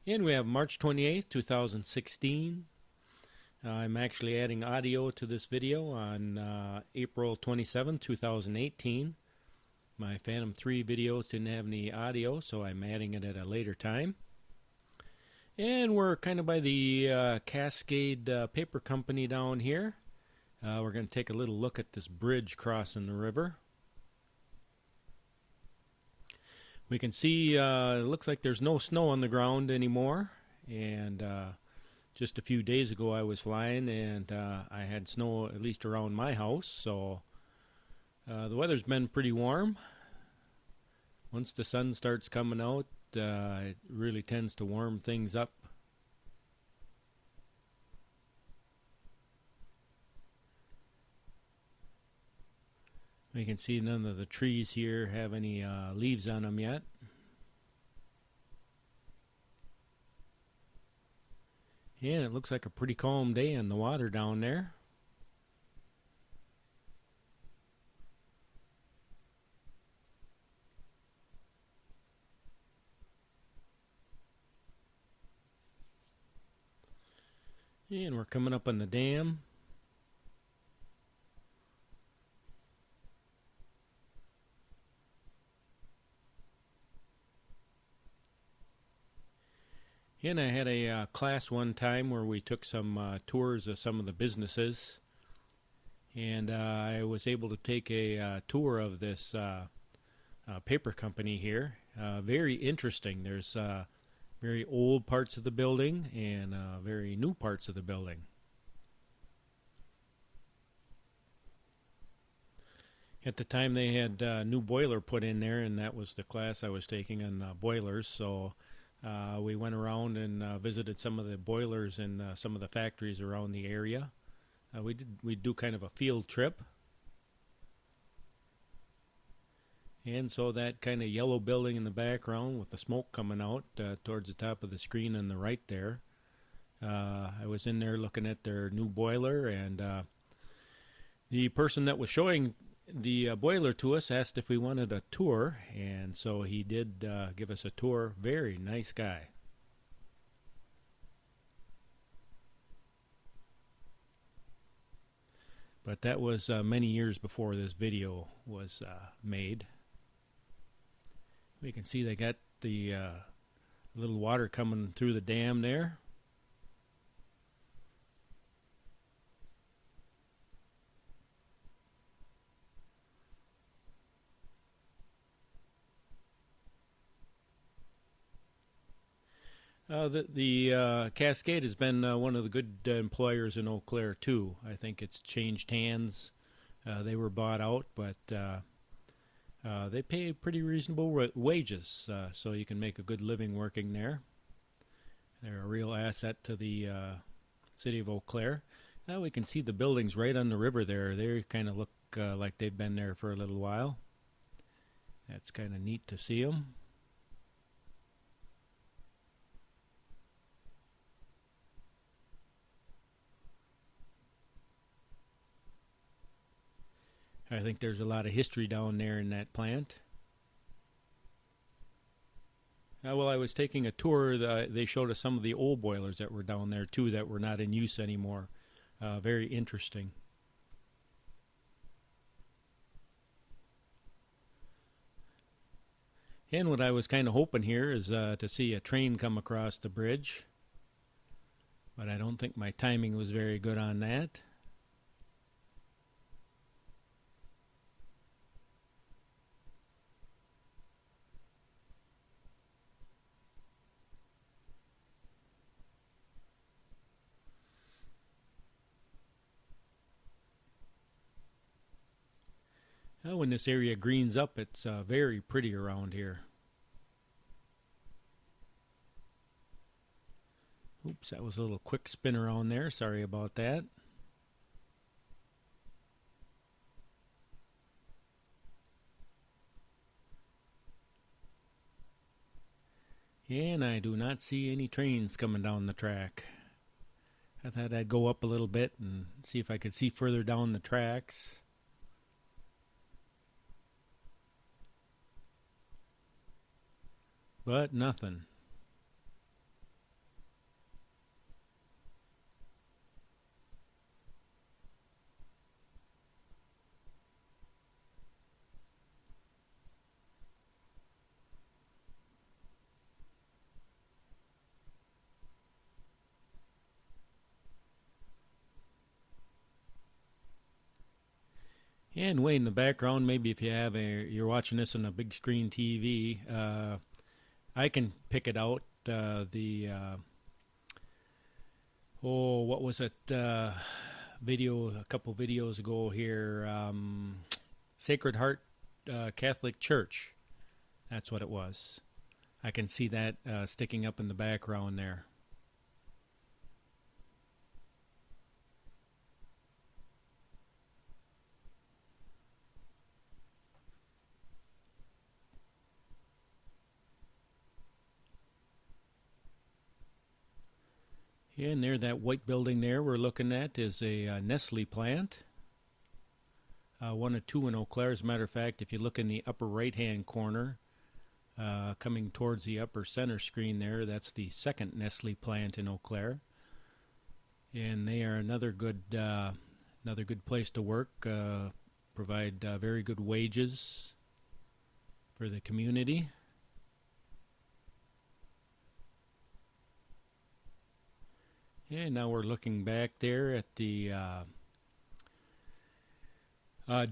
And we have March 28th, 2016. I'm actually adding audio to this video on April 27th, 2018. My Phantom 3 videos didn't have any audio, so I'm adding it at a later time. And we're kind of by the Cascade paper company down here. We're going to take a little look at this bridge crossing the river. We can see it looks like there's no snow on the ground anymore, and just a few days ago I was flying and I had snow at least around my house, so the weather's been pretty warm. Once the sun starts coming out, it really tends to warm things up. We can see none of the trees here have any leaves on them yet. And it looks like a pretty calm day in the water down there. And we're coming up on the dam. And I had a class one time where we took some tours of some of the businesses, and I was able to take a tour of this paper company here. Very interesting. There's very old parts of the building and very new parts of the building. At the time they had a new boiler put in there, and that was the class I was taking on boilers, so we went around and visited some of the boilers in some of the factories around the area. We do kind of a field trip. And so that kind of yellow building in the background with the smoke coming out towards the top of the screen on the right there. I was in there looking at their new boiler, and the person that was showing the boiler to us asked if we wanted a tour, and so he did give us a tour. Very nice guy. But that was many years before this video was made. We can see they got the little water coming through the dam there. The Cascade has been one of the good employers in Eau Claire too. I think it's changed hands. They were bought out, but they pay pretty reasonable wages, so you can make a good living working there. They're a real asset to the city of Eau Claire. Now we can see the buildings right on the river there. They kind of look like they've been there for a little while. That's kind of neat to see them. I think there's a lot of history down there in that plant. Well, I was taking a tour. They showed us some of the old boilers that were down there too that were not in use anymore. Very interesting. And what I was kind of hoping here is to see a train come across the bridge. But I don't think my timing was very good on that. When this area greens up, it's very pretty around here. Oops, that was a little quick spin around there. Sorry about that. And I do not see any trains coming down the track. I thought I'd go up a little bit and see if I could see further down the tracks. But nothing. And way in the background, maybe if you're watching this on a big screen TV, I can pick it out. What was it? Video a couple videos ago here. Sacred Heart Catholic Church. That's what it was. I can see that sticking up in the background there. Yeah, and there, that white building there we're looking at is a Nestle plant. One of two in Eau Claire. As a matter of fact, if you look in the upper right-hand corner, coming towards the upper center screen there, that's the second Nestle plant in Eau Claire. And they are another good place to work. Provide very good wages for the community. And now we're looking back there at the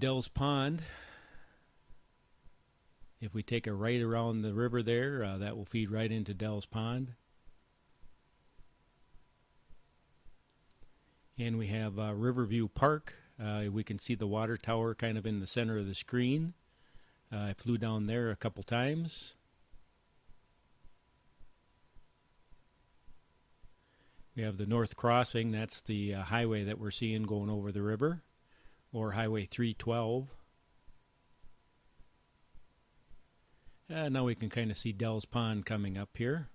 Dells Pond. If we take a right around the river there, that will feed right into Dells Pond. And we have Riverview Park. We can see the water tower kind of in the center of the screen. I flew down there a couple times. We have the North Crossing. That's the highway that we're seeing going over the river, or Highway 312. Now we can kind of see Dells Pond coming up here.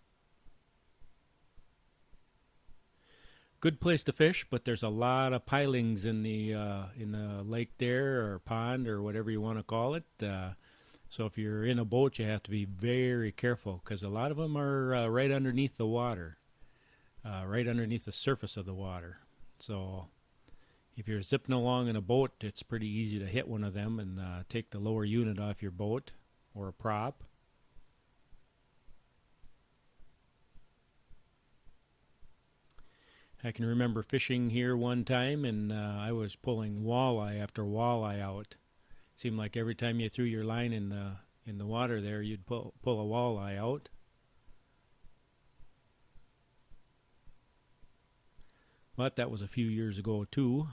Good place to fish, but there's a lot of pilings in the lake there, or pond, or whatever you want to call it. So if you're in a boat, you have to be very careful, because a lot of them are right underneath the water, right underneath the surface of the water. So if you're zipping along in a boat, it's pretty easy to hit one of them and take the lower unit off your boat or a prop. I can remember fishing here one time, and I was pulling walleye after walleye out. Seemed like every time you threw your line in the water there, you'd pull a walleye out. But that was a few years ago too.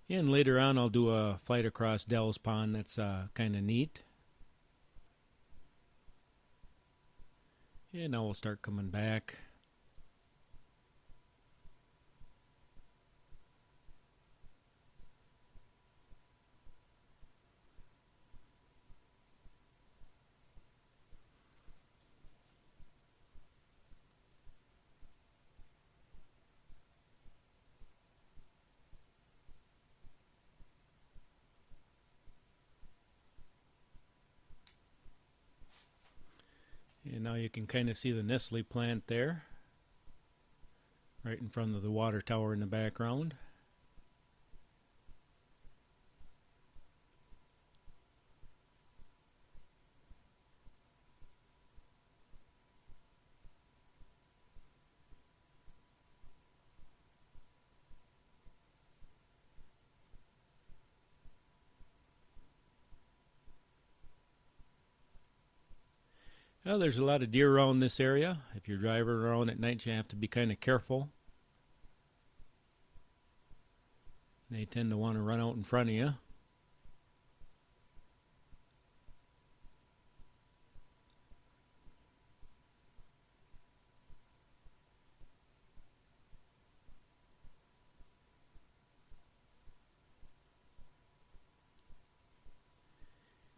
And later on I'll do a flight across Dells Pond. That's kind of neat. And now we'll start coming back. And now you can kind of see the Nestle plant there, right in front of the water tower in the background. Well, there's a lot of deer around this area. If you're driving around at night, you have to be kind of careful. They tend to want to run out in front of you.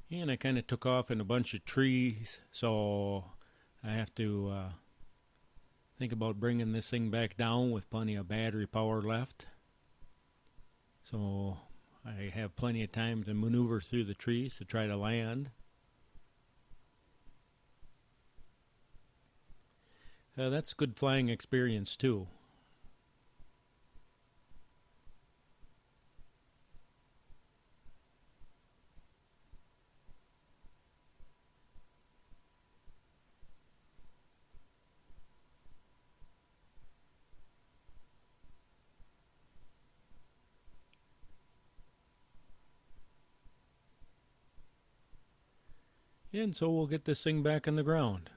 And I kind of took off in a bunch of trees, so I have to think about bringing this thing back down with plenty of battery power left. So I have plenty of time to maneuver through the trees to try to land. That's good flying experience too. And so we'll get this thing back in the ground.